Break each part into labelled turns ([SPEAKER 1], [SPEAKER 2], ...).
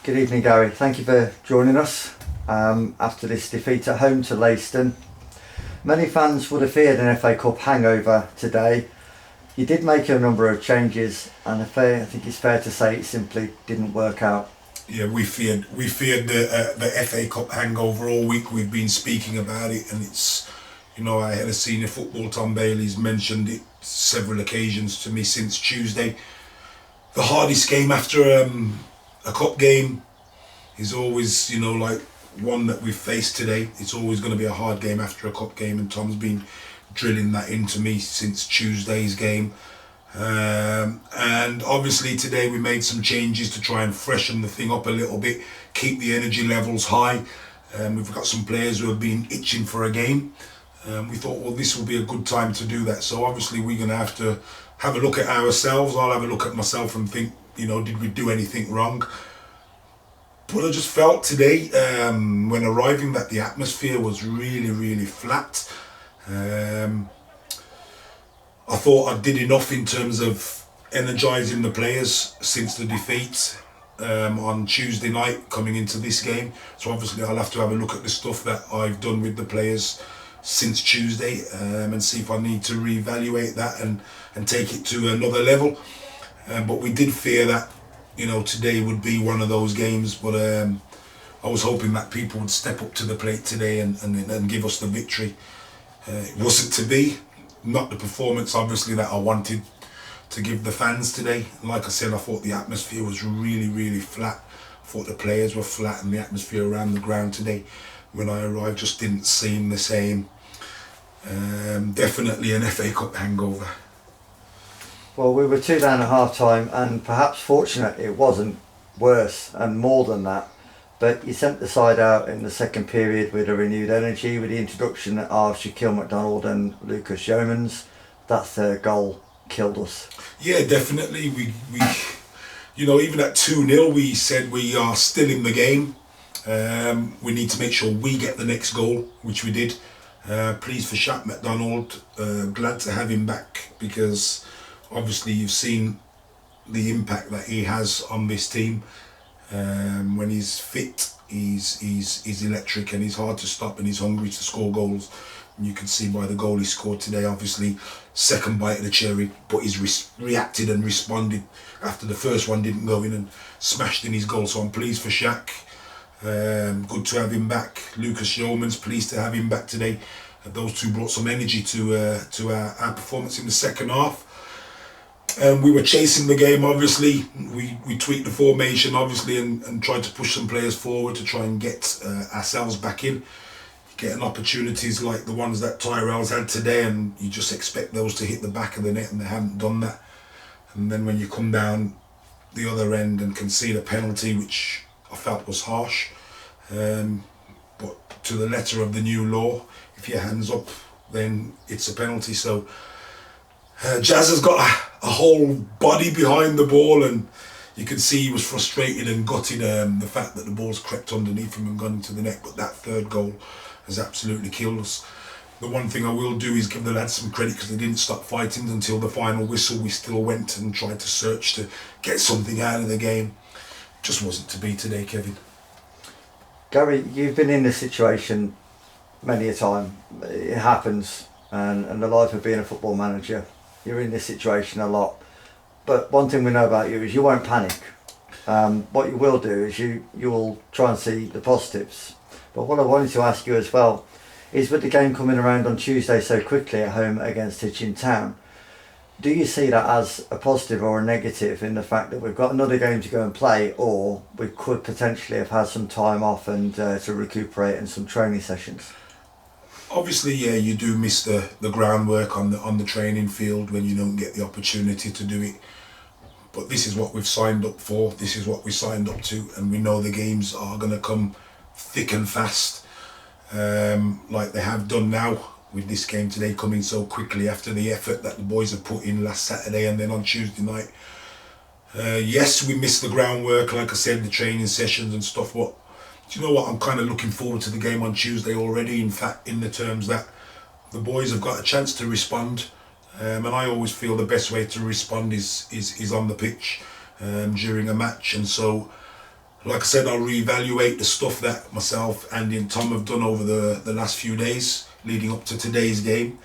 [SPEAKER 1] Good evening, Gary. Thank you for joining us after this defeat at home to Leiston. Many fans would have feared an FA Cup hangover today. You did make a number of changes, and I think it's fair to say it simply didn't work out.
[SPEAKER 2] Yeah, we feared the FA Cup hangover all week. We've been speaking about it, and it's, I had a senior football, Tom Bailey's mentioned it several occasions to me since Tuesday. The hardest game after a cup game is always, like one that we've faced today. It's always going to be a hard game after a cup game, and Tom's been drilling that into me since Tuesday's game. And obviously today we made some changes to try and freshen the thing up a little bit, keep the energy levels high. We've got some players who have been itching for a game. We thought, well, this will be a good time to do that. So obviously we're going to have a look at ourselves. I'll have a look at myself and think, did we do anything wrong? But I just felt today, when arriving, that the atmosphere was really, really flat. I thought I did enough in terms of energising the players since the defeat on Tuesday night coming into this game. So obviously I'll have to have a look at the stuff that I've done with the players since Tuesday and see if I need to reevaluate that and take it to another level. But we did fear that, today would be one of those games. But I was hoping that people would step up to the plate today and give us the victory. It wasn't to be. Not the performance, obviously, that I wanted to give the fans today. Like I said, I thought the atmosphere was really, really flat. I thought the players were flat, and the atmosphere around the ground today, when I arrived, just didn't seem the same. Definitely an FA Cup hangover.
[SPEAKER 1] Well, we were 2 down at half time, and perhaps fortunate it wasn't worse and more than that. But you sent the side out in the second period with a renewed energy, with the introduction of Shaquille McDonald and Lucas Yeomans. That third goal killed us.
[SPEAKER 2] Yeah, definitely. We even at 2-0, we said we are still in the game. We need to make sure we get the next goal, which we did. Pleased for Shaq McDonald. Glad to have him back, because obviously you've seen the impact that he has on this team. When he's fit, he's electric, and he's hard to stop, and he's hungry to score goals. And you can see by the goal he scored today, obviously second bite of the cherry, but he's reacted and responded after the first one didn't go in and smashed in his goal. So I'm pleased for Shaq. Good to have him back. Lucas Yeomans, pleased to have him back today. Those two brought some energy to our performance in the second half. We were chasing the game, obviously. We tweaked the formation, obviously, and tried to push some players forward to try and get ourselves back in. Getting opportunities like the ones that Tyrell's had today, and you just expect those to hit the back of the net, and they haven't done that. And then when you come down the other end and concede a penalty, which I felt was harsh, but to the letter of the new law, if your hand's up, then it's a penalty. So Jazz has got a whole body behind the ball, and you can see he was frustrated and gutted the fact that the ball's crept underneath him and gone into the net. But that third goal has absolutely killed us. The one thing I will do is give the lads some credit, because they didn't stop fighting until the final whistle. We still went and tried to search to get something out of the game. Just wasn't to be today, Kevin.
[SPEAKER 1] Gary, you've been in this situation many a time. It happens, and the life of being a football manager, you're in this situation a lot. But one thing we know about you is you won't panic. What you will do is you will try and see the positives. But what I wanted to ask you as well is, with the game coming around on Tuesday so quickly at home against Hitchin Town, do you see that as a positive or a negative, in the fact that we've got another game to go and play, or we could potentially have had some time off and to recuperate and some training sessions?
[SPEAKER 2] Obviously, yeah, you do miss the groundwork on the training field when you don't get the opportunity to do it. But this is what we've signed up for. This is what we signed up to, and we know the games are going to come thick and fast, like they have done now, with this game today coming so quickly after the effort that the boys have put in last Saturday and then on Tuesday night. Yes, we missed the groundwork, like I said, the training sessions and stuff, but do you know what? I'm kind of looking forward to the game on Tuesday already, in fact, in the terms that the boys have got a chance to respond. And I always feel the best way to respond is on the pitch during a match. And so like I said, I'll reevaluate the stuff that myself, Andy and Tom have done over the last few days leading up to today's game.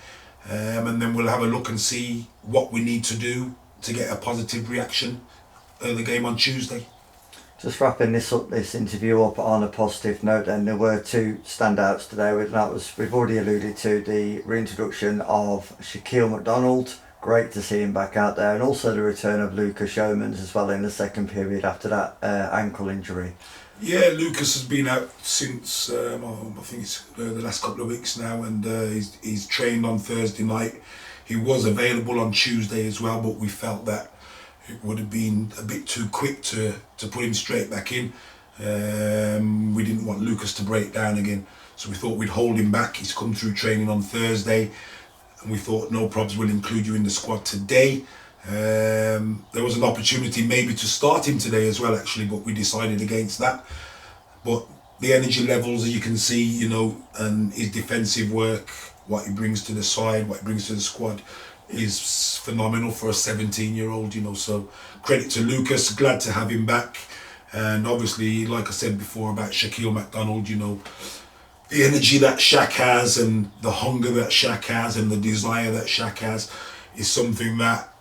[SPEAKER 2] And then we'll have a look and see what we need to do to get a positive reaction at the game on Tuesday.
[SPEAKER 1] Just wrapping this interview up on a positive note, and there were two standouts today, and that was, we've already alluded to, the reintroduction of Shaquille McDonald. Great to see him back out there, and also the return of Lucas Yeomans as well in the second period after that ankle injury.
[SPEAKER 2] Yeah, Lucas has been out since I think it's the last couple of weeks now, and he's trained on Thursday night. He was available on Tuesday as well, but we felt that it would have been a bit too quick to put him straight back in. We didn't want Lucas to break down again, so we thought we'd hold him back. He's come through training on Thursday, and we thought no probs, we'll include you in the squad today. There was an opportunity maybe to start him today as well, actually, but we decided against that. But the energy levels, you can see, you know, and his defensive work, what he brings to the side, what he brings to the squad, is phenomenal for a 17-year-old, you know. So credit to Lucas, glad to have him back. And obviously, like I said before about Shaquille McDonald, you know, the energy that Shaq has and the hunger that Shaq has and the desire that Shaq has is something that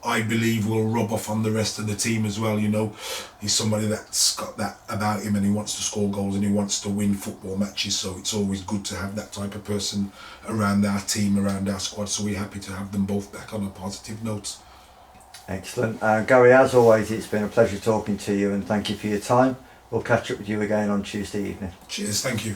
[SPEAKER 2] I believe will rub off on the rest of the team as well. You know, he's somebody that's got that about him, and he wants to score goals and he wants to win football matches, so it's always good to have that type of person around our team, around our squad. So we're happy to have them both back on a positive note.
[SPEAKER 1] Excellent. Gary, as always, it's been a pleasure talking to you, and thank you for your time. We'll catch up with you again on Tuesday evening.
[SPEAKER 2] Cheers, thank you.